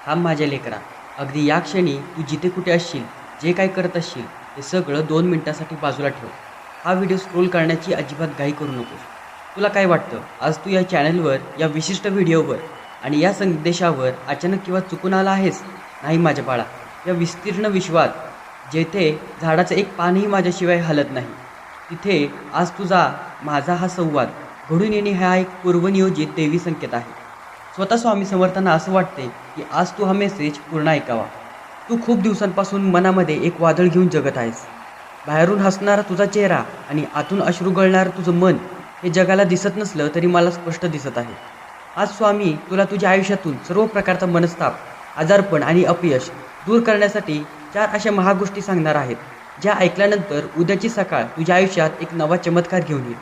थांब माझ्या लेकरा. अगदी या क्षणी तू जिथे कुठे असशील, जे काय करत असशील, ते सगळं 2 मिनिटासाठी बाजूला ठेव. हा व्हिडिओ स्क्रोल करण्याची अजिबात घाई करू नकोस. तुला काय वाटतं, आज तू या चॅनलवर, या विशिष्ट व्हिडिओवर आणि या संदेशावर अचानक किंवा चुकून आला आहेस? नाही माझ्या बाळा. या विस्तीर्ण विश्वात जेथे झाडाचं एक पानही माझ्याशिवाय हलत नाही, तिथे आज तुझा माझा हा संवाद घडून येणे हा एक पूर्वनियोजित देवी संकेत आहे. स्वतः स्वामी समर्थांना असं वाटते की आज तू हा मेसेज पूर्ण ऐकावा. तू खूप दिवसांपासून मनामध्ये एक वादळ घेऊन जगत आहेस. बाहेरून हसणारा तुझा चेहरा आणि आतून अश्रू गळणारं तुझं मन हे जगाला दिसत नसलं तरी मला स्पष्ट दिसत आहे. आज स्वामी तुला तुझ्या आयुष्यातून सर्व प्रकारचा मनस्ताप, आजारपण आणि अपयश दूर करण्यासाठी 4 अशा महागोष्टी सांगणार आहेत, ज्या ऐकल्यानंतर उद्याची सकाळ तुझ्या आयुष्यात एक नवा चमत्कार घेऊन येईल.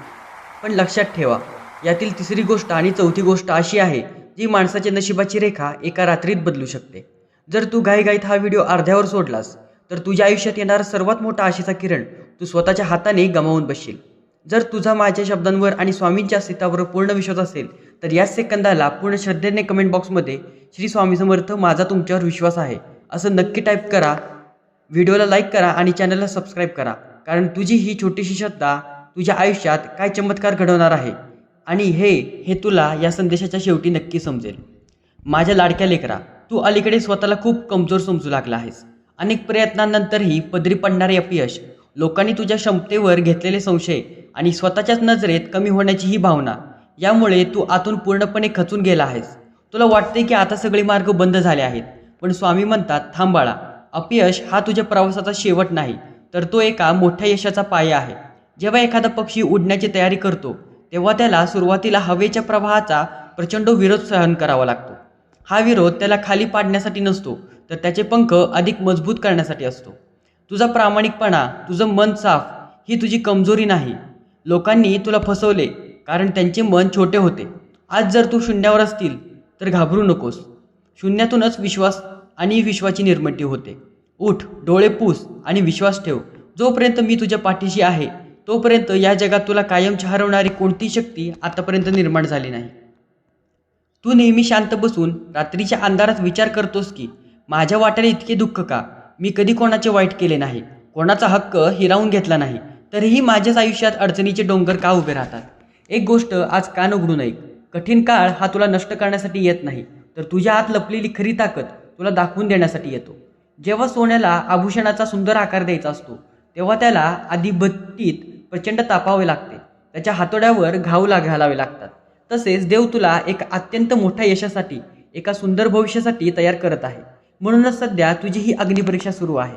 पण लक्षात ठेवा, यातील तिसरी गोष्ट आणि चौथी गोष्ट अशी आहे जी माणसाच्या नशिबाची रेखा एका रात्रीत बदलू शकते. जर तू घाईघाईत हा व्हिडिओ अर्ध्यावर सोडलास तर तुझ्या आयुष्यात येणारा सर्वात मोठा आशेचा किरण तू स्वतःच्या हाताने गमावून बसशील. जर तुझा माझ्या शब्दांवर आणि स्वामींच्या अस्तित्वावर पूर्ण विश्वास असेल तर याच सेकंदाला पूर्ण श्रद्धेने कमेंट बॉक्समध्ये श्री स्वामी समर्थ, माझा तुमच्यावर विश्वास आहे असं नक्की टाईप करा. व्हिडिओला लाईक करा आणि चॅनलला सबस्क्राईब करा, कारण तुझी ही छोटीशी श्रद्धा तुझ्या आयुष्यात काय चमत्कार घडवणार आहे आणि हे तुला या संदेशाच्या शेवटी नक्की समजेल. माझ्या लाडक्या लेकरा, तू अलीकडे स्वतःला खूप कमजोर समजू लागला आहेस. अनेक प्रयत्नांनंतरही पदरी पडणारे अपयश, लोकांनी तुझ्या क्षमतेवर घेतलेले संशय आणि स्वतःच्याच नजरेत कमी होण्याची ही भावना, यामुळे तू आतून पूर्णपणे खचून गेला आहेस. तुला वाटते की आता सगळे मार्ग बंद झाले आहेत, पण स्वामी म्हणतात, थांब बाळा. अपयश हा तुझ्या प्रवासाचा शेवट नाही, तर तो एका मोठ्या यशाचा पाया आहे. जेव्हा एखादा पक्षी उडण्याची तयारी करतो तेव्हा त्याला सुरुवातीला हवेच्या प्रवाहाचा प्रचंड विरोध सहन करावा लागतो. हा विरोध त्याला खाली पाडण्यासाठी नसतो, तर त्याचे पंख अधिक मजबूत करण्यासाठी असतो. तुझा प्रामाणिकपणा, तुझं मन साफ ही तुझी कमजोरी नाही. लोकांनी तुला फसवले कारण त्यांचे मन छोटे होते. आज जर तू शून्यावर असतील तर घाबरू नकोस. शून्यातूनच विश्वास आणि विश्वाची निर्मिती होते. उठ, डोळे पुस आणि विश्वास ठेव. जोपर्यंत मी तुझ्या पाठीशी आहे तोपर्यंत या जगात तुला कायमची हरवणारी कोणती शक्ती आतापर्यंत निर्माण झाली नाही. तू नेहमी शांत बसून रात्रीच्या अंधारात विचार करतोस की माझ्या वाट्याला इतके दुःख का? मी कधी कोणाचे वाईट केले नाही, कोणाचा हक्क हिरावून घेतला नाही, तरीही माझ्याच आयुष्यात अडचणीचे डोंगर का उभे राहतात? एक गोष्ट आज कान उघडून ऐक. कठीण काळ हा तुला नष्ट करण्यासाठी येत नाही, तर तुझ्या आत लपलेली खरी ताकद तुला दाखवून देण्यासाठी येतो. जेव्हा सोन्याला आभूषणाचा सुंदर आकार द्यायचा असतो तेव्हा त्याला आधी भट्टीत प्रचंड तापावे लागते, त्याच्या हातोड्यावर घाव घालावे लागतात. तसेच देव तुला एक अत्यंत मोठ्या यशासाठी, एका सुंदर भविष्यासाठी तयार करत आहे. म्हणूनच सध्या तुझी ही अग्निपरीक्षा सुरू आहे.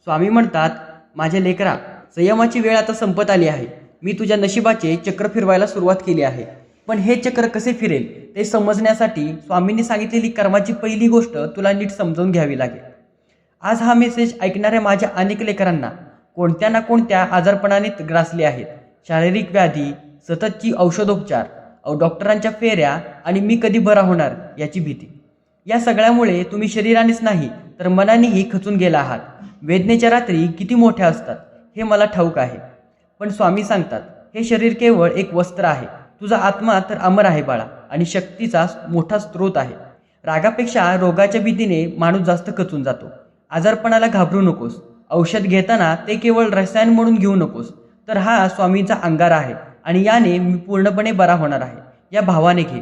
स्वामी म्हणतात, माझ्या लेकरा, संयमाची वेळ आता संपत आली आहे. मी तुझ्या नशिबाचे चक्र फिरवायला सुरुवात केली आहे. पण हे चक्र कसे फिरेल ते समजण्यासाठी स्वामींनी सांगितलेली कर्माची पहिली गोष्ट तुला नीट समजावून घ्यावी लागेल. आज हा मेसेज ऐकणाऱ्या माझ्या अनेक लेकरांना कोणत्या ना कोणत्या आजारपणाने ग्रासले आहेत. शारीरिक व्याधी, सततची औषधोपचार, डॉक्टरांच्या फेऱ्या आणि मी कधी बरा होणार याची भीती, या सगळ्यामुळे तुम्ही शरीरानेच नाही तर मनानेही खचून गेला आहात. वेदनेच्या रात्री किती मोठ्या असतात हे मला ठाऊक आहे, पण स्वामी सांगतात, हे शरीर केवळ एक वस्त्र आहे. तुझा आत्मा तर अमर आहे बाळा आणि शक्तीचा मोठा स्रोत आहे. रागापेक्षा रोगाच्या भीतीने माणूस जास्त खचून जातो. आजारपणाला घाबरू नकोस. औषध घेताना ते केवळ रसायन म्हणून घेऊ नकोस, तर हा स्वामींचा अंगार आहे आणि याने मी पूर्णपणे बरा होणार आहे या भावाने घे.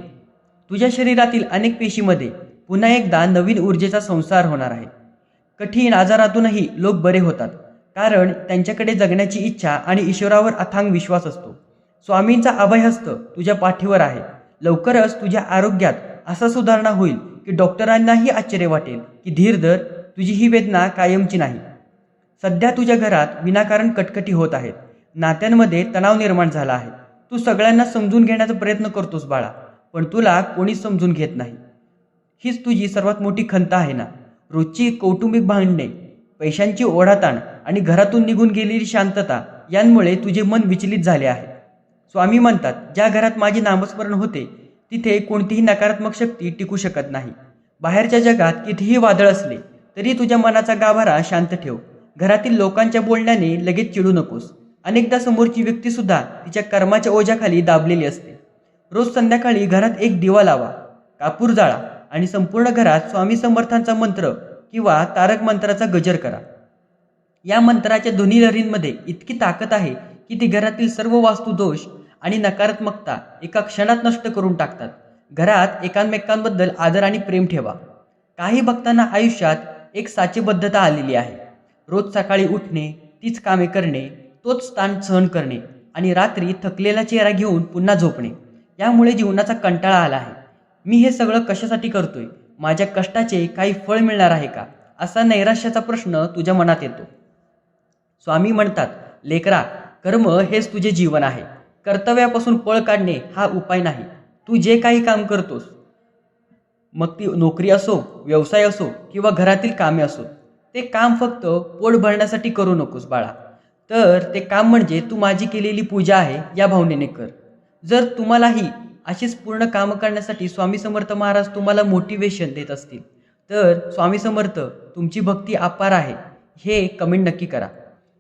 तुझ्या शरीरातील अनेक पेशीमध्ये पुन्हा एकदा नवीन ऊर्जेचा संसार होणार आहे. कठीण आजारातूनही लोक बरे होतात, कारण त्यांच्याकडे जगण्याची इच्छा आणि ईश्वरावर अथांग विश्वास असतो. स्वामींचा अभयहस्त तुझ्या पाठीवर आहे. लवकरच तुझ्या आरोग्यात असा सुधारणा होईल की डॉक्टरांनाही आश्चर्य वाटेल की धीर धर, तुझी ही वेदना कायमची नाही. सध्या तुझ्या घरात विनाकारण कटकटी होत आहेत. नात्यांमध्ये तणाव निर्माण झाला आहे. तू सगळ्यांना समजून घेण्याचा प्रयत्न करतोस बाळा, पण तुला कोणीच समजून घेत नाही. हीच तुझी सर्वात मोठी खंत आहे ना? रोजची कौटुंबिक भांडणे, पैशांची ओढाताण आणि घरातून निघून गेलेली शांतता यांमुळे तुझे मन विचलित झाले आहे. स्वामी म्हणतात, ज्या घरात माझे नामस्मरण होते तिथे कोणतीही नकारात्मक शक्ती टिकू शकत नाही. बाहेरच्या जगात कितीही वादळ असले तरी तुझ्या मनाचा गाभारा शांत ठेव. घरातील लोकांच्या बोलण्याने लगेच चिडू नकोस. अनेकदा समोरची व्यक्ती सुद्धा तिच्या कर्माच्या ओझ्याखाली दाबलेली असते. रोज संध्याकाळी घरात एक दिवा लावा, कापूर जाळा आणि संपूर्ण घरात स्वामी समर्थांचा मंत्र किंवा तारक मंत्राचा गजर करा. या मंत्राच्या दोन्ही लहरींमध्ये इतकी ताकद आहे की ती घरातील सर्व वास्तुदोष आणि नकारात्मकता एका क्षणात नष्ट करून टाकतात. घरात एकमेकांबद्दल आदर आणि प्रेम ठेवा. काही भक्तांना आयुष्यात एक साचेबद्धता आलेली आहे. रोज सकाळी उठणे, तीच कामे करणे, तोच ताण सहन करणे आणि रात्री थकलेला चेहरा घेऊन पुन्हा झोपणे. यामुळे जीवनाचा कंटाळा आला आहे. मी हे सगळं कशासाठी करतोय? माझ्या कष्टाचे काही फळ मिळणार आहे का? असा नैराश्याचा प्रश्न तुझ्या मनात येतो. स्वामी म्हणतात, लेकरा, कर्म हेच तुझे जीवन आहे. कर्तव्यापासून पळ काढणे हा उपाय नाही. तू जे काही काम करतोस, मग ती नोकरी असो, व्यवसाय असो किंवा घरातील कामे असो, ते काम फक्त पोट भरण्यासाठी करू नकोस बाळा. तर ते काम म्हणजे तू माझी केलेली पूजा आहे या भावनेने कर. जर तुम्हालाही अशीच पूर्ण कामं करण्यासाठी स्वामी समर्थ महाराज तुम्हाला मोटिवेशन देत असतील तर स्वामी समर्थ तुमची भक्ती अपार आहे हे कमेंट नक्की करा.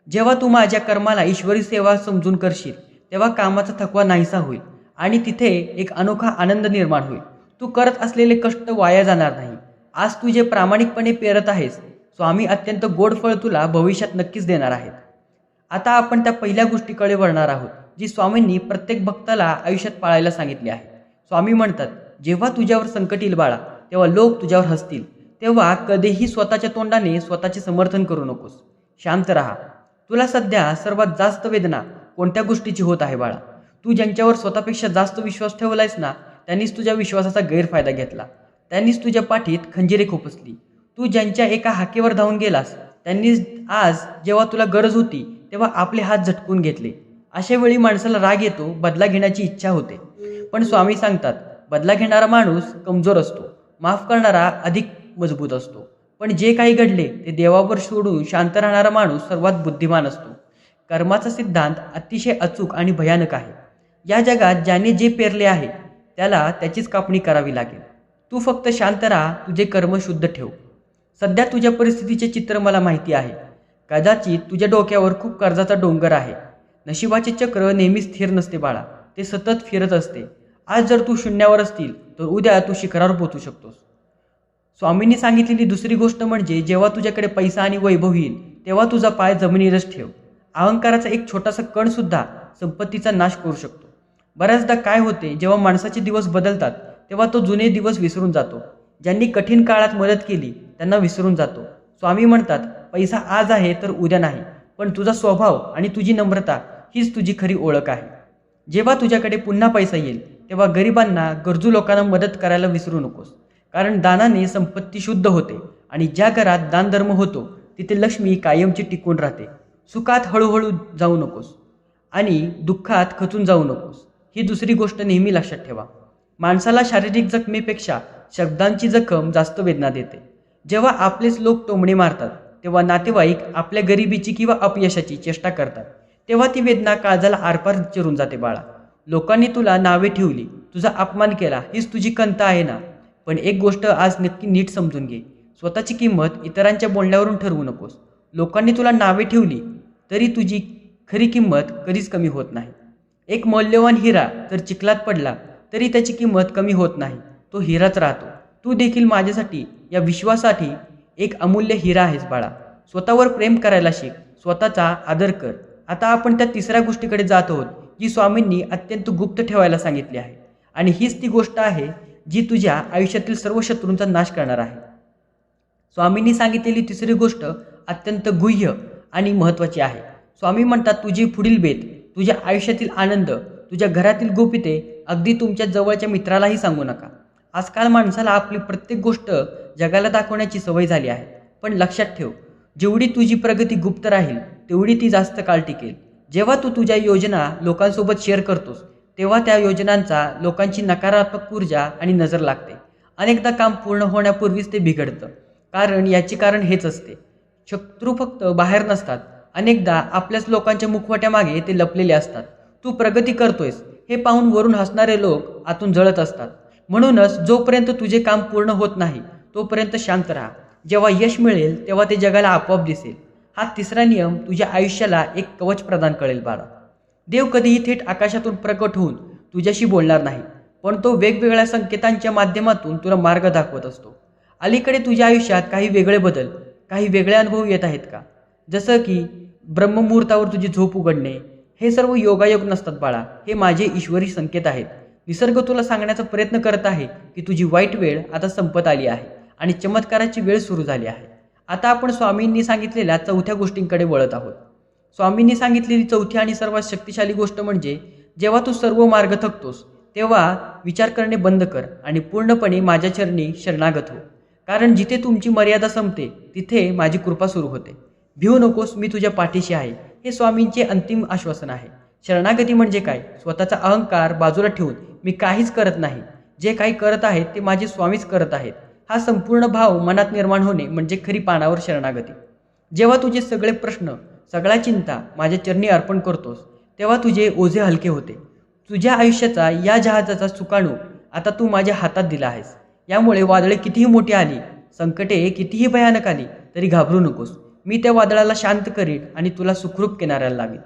जेव्हा तू माझ्या कर्माला ईश्वरी सेवा समजून करशील तेव्हा कामाचा थकवा नाहीसा होईल आणि तिथे एक अनोखा आनंद निर्माण होईल. तू करत असलेले कष्ट वाया जाणार नाही. आज तू जे प्रामाणिकपणे पेरत आहेस, स्वामी अत्यंत गोड फळ तुला भविष्यात नक्कीच देणार आहेत. आता आपण त्या पहिल्या गोष्टीकडे वळणार आहोत जी स्वामींनी प्रत्येक भक्ताला आयुष्यात पाळायला सांगितली आहे. स्वामी म्हणतात, जेव्हा तुझ्यावर संकट येईल बाळा, तेव्हा लोक तुझ्यावर हसतील. तेव्हा कधीही स्वतःच्या तोंडाने स्वतःचे समर्थन करू नकोस. शांत राहा. तुला सध्या सर्वात जास्त वेदना कोणत्या गोष्टीची होत आहे बाळा? तू ज्यांच्यावर स्वतःपेक्षा जास्त विश्वास ठेवलायस ना, त्यांनीच तुझ्या विश्वासाचा गैरफायदा घेतला. त्यांनीच तुझ्या पाठीत खंजिरे खोपसली. तू ज्यांच्या एका हाकेवर धावून गेलास त्यांनीच आज जेव्हा तुला गरज होती तेव्हा आपले हात झटकून घेतले. अशा वेळी माणसाला राग येतो, बदला घेण्याची इच्छा होते. पण स्वामी सांगतात, बदला घेणारा माणूस कमजोर असतो, माफ करणारा अधिक मजबूत असतो. पण जे काही घडले ते देवावर सोडून शांत राहणारा माणूस सर्वात बुद्धिमान असतो. कर्माचा सिद्धांत अतिशय अचूक आणि भयानक आहे. या जगात ज्याने जे पेरले आहे त्याला त्याचीच कापणी करावी लागेल. तू फक्त शांत राहा, तुझे कर्म शुद्ध ठेव. सध्या तुझ्या परिस्थितीचे चित्र मला माहिती आहे. कदाचित तुझ्या डोक्यावर खूप कर्जाचा डोंगर आहे. नशिबाचे चक्र नेहमी स्थिर नसते बाळा, ते सतत फिरत असते. आज जर तू शून्यावर असतील तर उद्या तू शिखरावर पोहोचू शकतोस. स्वामींनी सांगितलेली दुसरी गोष्ट म्हणजे जेव्हा तुझ्याकडे पैसा आणि वैभव येईल तेव्हा तुझा पाय जमिनीवरच ठेव. अहंकाराचा एक छोटासा कण सुद्धा संपत्तीचा नाश करू शकतो. बऱ्याचदा काय होते, जेव्हा माणसाचे दिवस बदलतात तेव्हा तो जुने दिवस विसरून जातो. ज्यांनी कठीण काळात मदत केली त्यांना विसरून जातो. स्वामी म्हणतात, पैसा आज आहे तर उद्या नाही, पण तुझा स्वभाव आणि तुझी नम्रता हीच तुझी खरी ओळख आहे. जेव्हा तुझ्याकडे पुन्हा पैसा येईल तेव्हा गरिबांना, गरजू लोकांना मदत करायला विसरू नकोस. कारण दानाने संपत्ती शुद्ध होते आणि ज्या घरात दानधर्म होतो तिथे लक्ष्मी कायमची टिकून राहते. सुखात हळूहळू जाऊ नकोस आणि दुःखात खचून जाऊ नकोस. ही दुसरी गोष्ट नेहमी लक्षात ठेवा. माणसाला शारीरिक जखमेपेक्षा शब्दांची जखम जास्त वेदना देते. जेव्हा आपलेच लोक टोमणे मारतात तेव्हा नातेवाईक आपल्या गरिबीची किंवा अपयशाची चेष्टा करतात, तेव्हा ती वेदना काळजाला आरपार चिरून जाते बाळा. लोकांनी तुला नावे ठेवली, तुझा अपमान केला, हीच तुझी खंत आहे ना? पण एक गोष्ट आज नक्की नीट समजून घे, स्वतःची किंमत इतरांच्या बोलण्यावरून ठरवू नकोस. लोकांनी तुला नावे ठेवली तरी तुझी खरी किंमत कधीच कमी होत नाही. एक मौल्यवान हिरा जर चिखलात पडला तरी त्याची किंमत कमी होत नाही, तो हिराच राहतो. तू देखील माझ्यासाठी, या विश्वासाठी एक अमूल्य हिरा आहेस बाळा. स्वतःवर प्रेम करायला शिक, स्वतःचा आदर कर. आता आपण त्या तिसऱ्या गोष्टीकडे जात आहोत जी स्वामींनी अत्यंत गुप्त ठेवायला सांगितली आहे आणि हीच ती गोष्ट आहे जी तुझ्या आयुष्यातील सर्व शत्रूंचा नाश करणार आहे. स्वामींनी सांगितलेली तिसरी गोष्ट अत्यंत गुह्य आणि महत्त्वाची आहे. स्वामी म्हणतात, तुझी पुढील बेत, तुझ्या आयुष्यातील आनंद, तुझ्या घरातील गोपिते अगदी तुमच्या जवळच्या मित्रालाही सांगू नका. आजकाल माणसाला आपली प्रत्येक गोष्ट जगाला दाखवण्याची सवय झाली आहे. पण लक्षात ठेव, जेवढी तुझी प्रगती गुप्त राहील तेवढी ती जास्त काळ टिकेल. जेव्हा तू तुझ्या योजना लोकांसोबत शेअर करतोस तेव्हा त्या योजनांचा लोकांची नकारात्मक ऊर्जा आणि नजर लागते. अनेकदा काम पूर्ण होण्यापूर्वीच ते बिघडतं. याचे कारण हेच असते, शत्रू फक्त बाहेर नसतात, अनेकदा आपल्याच लोकांच्या मुखवट्यामागे ते लपलेले असतात. तू प्रगती करतोयस हे पाहून वरून हसणारे लोक आतून जळत असतात. म्हणूनच जोपर्यंत तुझे काम पूर्ण होत नाही तोपर्यंत शांत राहा. जेव्हा यश मिळेल तेव्हा ते जगाला आपोआप दिसेल. हा तिसरा नियम तुझ्या आयुष्याला एक कवच प्रदान करेल बाळा. देव कधीही थेट आकाशातून प्रकट होऊन तुझ्याशी बोलणार नाही, पण तो वेगवेगळ्या संकेतांच्या माध्यमातून तुला मार्ग दाखवत असतो. अलीकडे तुझ्या आयुष्यात काही वेगळे बदल, काही वेगळे अनुभव येत आहेत का? जसं की ब्रह्ममुहूर्तावर तुझी झोप उघडणे. हे सर्व योगायोग नसतात बाळा, हे माझे ईश्वरी संकेत आहेत. निसर्ग तुला सांगण्याचा प्रयत्न करत आहे की तुझी वाईट वेळ आता संपत आली आहे आणि चमत्काराची वेळ सुरू झाली आहे. आता आपण स्वामींनी सांगितलेल्या चौथ्या गोष्टींकडे वळत आहोत. स्वामींनी सांगितलेली चौथी आणि सर्वात शक्तिशाली गोष्ट म्हणजे जेव्हा तू सर्व मार्ग थकतोस तेव्हा विचार करणे बंद कर आणि पूर्णपणे माझ्या चरणी शरणागत हो. कारण जिथे तुमची मर्यादा संपते तिथे माझी कृपा सुरू होते. भिवू नकोस, मी तुझ्या पाठीशी आहे, हे स्वामींचे अंतिम आश्वासन आहे. शरणागती म्हणजे काय? स्वतःचा अहंकार बाजूला ठेवून मी काहीच करत नाही, जे काही करत आहेत ते माझे स्वामीच करत आहेत, हा संपूर्ण भाव मनात निर्माण होणे म्हणजे खरी पानावर शरणागती. जेव्हा तुझे सगळे प्रश्न, सगळ्या चिंता माझ्या चरणी अर्पण करतोस तेव्हा तुझे ओझे हलके होते. तुझ्या आयुष्याचा या जहाजाचा सुकाणू आता तू माझ्या हातात दिला आहेस. यामुळे वादळे कितीही मोठी आली, संकटे कितीही भयानक आली तरी घाबरू नकोस. मी त्या वादळाला शांत करीन आणि तुला सुखरूप किनाऱ्याला लावीन.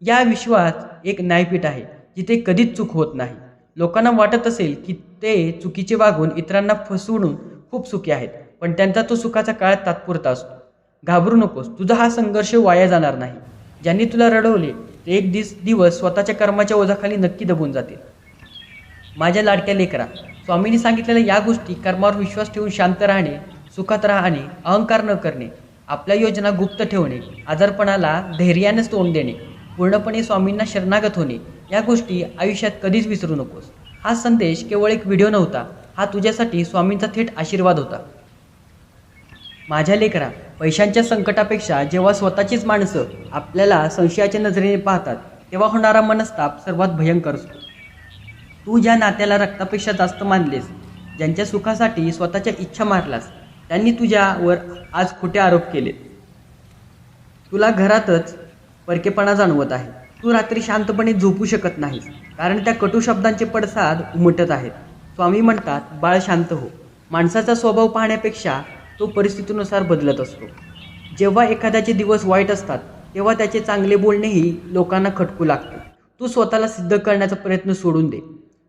या विश्वात एक न्यायपीठ आहे जिथे कधीच चूक होत नाही. लोकांना वाटत असेल की ते चुकीचे वागून इतरांना फसवून खूप सुखी आहेत, पण त्यांचा तो सुखाचा काळ तात्पुरता असतो. घाबरू नकोस, तुझा हा संघर्ष वाया जाणार नाही. ज्यांनी तुला रडवले ते एक दिवस स्वतःच्या कर्माच्या ओझाखाली नक्की दबून जातील. माझ्या लाडक्या लेकरा, स्वामींनी सांगितलेल्या या गोष्टी, कर्मावर विश्वास ठेवून शांत राहणे, सुखात राहणे, अहंकार न करणे, आपल्या योजना गुप्त ठेवणे, आजारपणाला धैर्यानेच तोंड देणे, पूर्णपणे स्वामींना शरणागत होणे, या गोष्टी आयुष्यात कधीच विसरू नकोस. हा संदेश केवळ एक व्हिडिओ नव्हता, हा तुझ्यासाठी स्वामींचा थेट आशीर्वाद होता. माझ्या लेकरा, पैशांच्या संकटापेक्षा जेव्हा स्वतःचीच माणसं आपल्याला संशयाच्या नजरेने पाहतात तेव्हा होणारा मनस्ताप सर्वात भयंकर असतो. तू ज्या नात्याला रक्तापेक्षा जास्त मानलेस, ज्यांच्या सुखासाठी स्वतःच्या इच्छा मारलास, त्यांनी तुझ्यावर आज खोटे आरोप केलेत. तुला घरातच परकेपणा जाणवत आहे. तू रात्री शांतपणे झोपू शकत नाहीस कारण त्या कटू शब्दांचे पडसाद उमटत आहेत. स्वामी म्हणतात, बाळ शांत हो. माणसाचा स्वभाव पाहण्यापेक्षा तो परिस्थितीनुसार बदलत असतो. जेव्हा एखाद्याचे दिवस वाईट असतात तेव्हा त्याचे चांगले बोलणेही लोकांना खटकू लागते. तू स्वतःला सिद्ध करण्याचा प्रयत्न सोडून दे.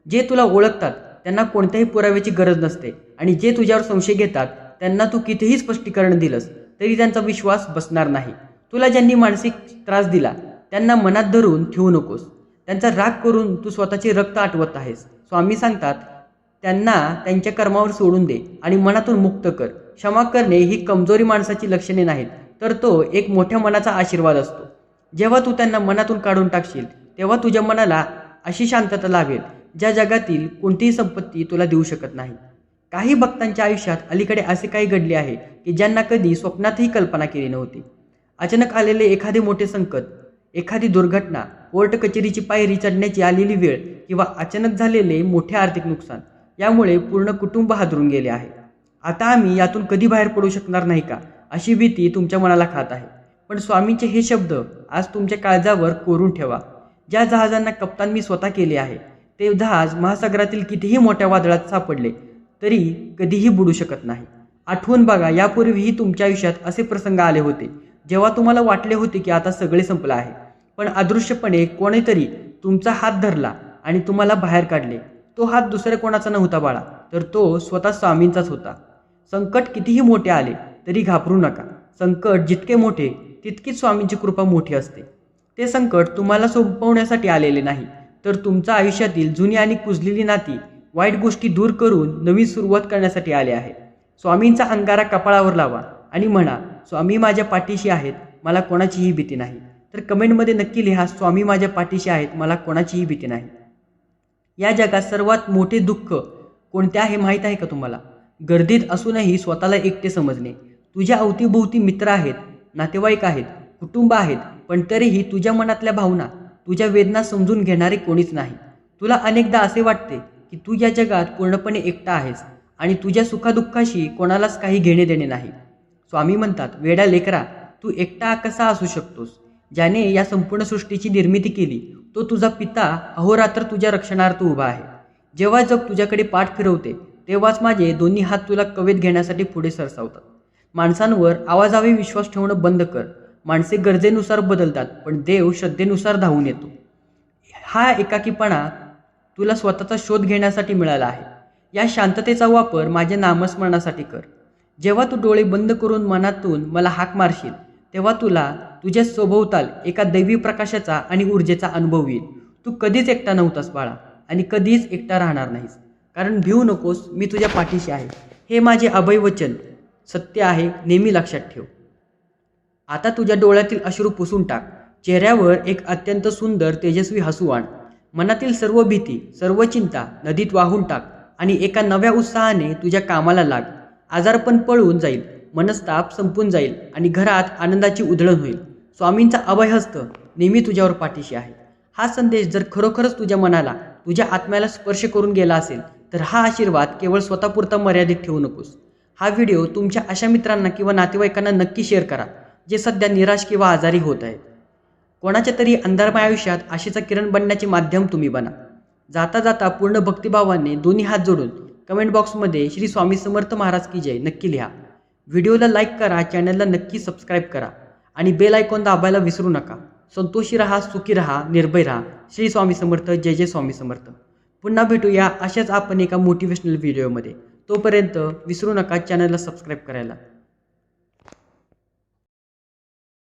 जे तुला ओळखतात त्यांना कोणत्याही पुराव्याची गरज नसते आणि जे तुझ्यावर संशय घेतात त्यांना तू कितीही स्पष्टीकरण दिलंस तरी त्यांचा विश्वास बसणार नाही. तुला ज्यांनी मानसिक त्रास दिला त्यांना मनात धरून ठेवू नकोस. त्यांचा राग करून तू स्वतःचे रक्त आटवत आहेस. स्वामी सांगतात, त्यांना त्यांच्या कर्मावर सोडून दे आणि मनातून मुक्त कर. क्षमा करणे ही कमजोरी माणसाची लक्षणे नाहीत, तर तो एक मोठ्या मनाचा आशीर्वाद असतो. जेव्हा तू त्यांना मनातून काढून टाकशील तेव्हा तुझ्या मनाला अशी शांतता लाभेल ज्या जगातील कोणतीही संपत्ती तुला देऊ शकत नाही. काही भक्तांच्या आयुष्यात अलीकडे असे काही घडले आहे की ज्यांना कधी स्वप्नातही कल्पना केली नव्हती. अचानक आलेले एखादे मोठे संकट, एखादी दुर्घटना, कोर्ट कचेरीची पायरी चढण्याची आलेली वेळ किंवा अचानक झालेले मोठे आर्थिक नुकसान, यामुळे पूर्ण कुटुंब हादरून गेले आहे. आता आम्ही यातून कधी बाहेर पडू शकणार नाही का, अशी भीती तुमच्या मनाला खात आहे. पण स्वामींचे हे शब्द आज तुमच्या काळजावर कोरून ठेवा. ज्या जहाजांना कप्तान मी स्वतः केले आहे ते जहाज महासागरातील कितीही मोठ्या वादळात सापडले तरी कधीही बुडू शकत नाही. आठवून बघा, यापूर्वीही तुमच्या आयुष्यात असे प्रसंग आले होते जेव्हा तुम्हाला वाटले होते की आता सगळे संपलं आहे, पण अदृश्यपणे कोणीतरी तुमचा हात धरला आणि तुम्हाला बाहेर काढले. तो हात दुसऱ्या कोणाचा नव्हता बाळा, तर तो स्वतः स्वामींचाच होता. संकट कितीही मोठे आले तरी घाबरू नका. संकट जितके मोठे तितकीच स्वामींची कृपा मोठी असते. ते संकट तुम्हाला सोपवण्यासाठी आलेले नाही, तर तुमच्या आयुष्यातील जुनी आणि कुजलेली नाती, वाईट गोष्टी दूर करून नवीन सुरुवात करण्यासाठी आले आहे. स्वामींचा अंगारा कपाळावर लावा आणि म्हणा, स्वामी माझ्या पाठीशी आहेत, मला कोणाचीही भीती नाही. तर कमेंटमध्ये नक्की लिहा, स्वामी माझ्या पाठीशी आहेत, मला कोणाचीही भीती नाही. या जगात सर्वात मोठे दुःख कोणते आहे माहीत आहे का तुम्हाला? गर्दीत असूनही स्वतःला एकटे समजणे. तुझ्या अवतीभोवती मित्र आहेत, नातेवाईक आहेत, कुटुंब आहेत, पण तरीही तुझ्या मनातल्या भावना, तुझ्या वेदना समजून घेणारे कोणीच नाही. तुला अनेकदा असे वाटते की तू या जगात पूर्णपणे एकटा आहेस आणि तुझ्या सुखादुःखाशी कोणालाच काही घेणे देणे नाही. स्वामी म्हणतात, वेडा लेकरा, तू एकटा कसा असू शकतोस? ज्याने या संपूर्ण सृष्टीची निर्मिती केली तो तुझा पिता अहोरात्र तुझ्या रक्षणार्थ उभा आहे. जेव्हा जग तुझ्याकडे पाठ फिरवते तेव्हाच माझे दोन्ही हात तुला कवेत घेण्यासाठी पुढे सरसावतात. माणसांवर आवाजावे विश्वास ठेवणं बंद कर. माणसे गरजेनुसार बदलतात, पण देव श्रद्धेनुसार धावून येतो. हा एकाकीपणा तुला स्वतःचा शोध घेण्यासाठी मिळाला आहे. या शांततेचा वापर माझ्या नामस्मरणासाठी कर. जेव्हा तू डोळे बंद करून मनातून मला हाक मारशील तेव्हा तुला तुझ्या सभोवताल एका दैवी प्रकाशाचा आणि ऊर्जेचा अनुभव येईल. तू कधीच एकटा नव्हतास बाळा आणि कधीच एकटा राहणार नाहीस. कारण भिवू नकोस, मी तुझ्या पाठीशी आहे. हे माझे अभयवचन सत्य आहे, नेहमी लक्षात ठेव. आता तुझ्या डोळ्यातील अश्रू पुसून टाक. चेहऱ्यावर एक अत्यंत सुंदर तेजस्वी हसू आण. मनातील सर्व भीती, सर्व चिंता नदीत वाहून टाक आणि एका नव्या उत्साहाने तुझ्या कामाला लाग. आजारपण पळून जाईल, मनस्ताप संपून जाईल आणि घरात आनंदाची उधळण होईल. स्वामींचा अभयहस्त नेहमी तुझ्यावर पाठीशी आहे. हा संदेश जर खरोखरच तुझ्या मनाला, तुझ्या आत्म्याला स्पर्श करून गेला असेल तर हा आशीर्वाद केवळ स्वतःपुरता मर्यादित ठेवू नकोस. हा व्हिडिओ तुमच्या अशा मित्रांना किंवा नातेवाईकांना नक्की शेअर करा जे सध्या निराश किंवा आजारी होत आहेत. कोणाच्या तरी अंधारमय आयुष्यात आशेचा किरण बनण्याचे माध्यम तुम्ही बना. जाता जाता पूर्ण भक्तिभावाने दोन्ही हात जोडून कमेंट बॉक्समध्ये श्री स्वामी समर्थ महाराज की जय नक्की लिहा. व्हिडिओला लाईक करा, चॅनलला नक्की सबस्क्राईब करा आणि बेल आयकॉन दाबायला विसरू नका. संतोषी रहा, सुखी रहा, निर्भय रहा. श्री स्वामी समर्थ. जय जय स्वामी समर्थ. पुन्हा भेटूया अशाच आपण एका मोटिवेशनल व्हिडिओमध्ये. तोपर्यंत विसरू नका चॅनलला सबस्क्राईब करायला.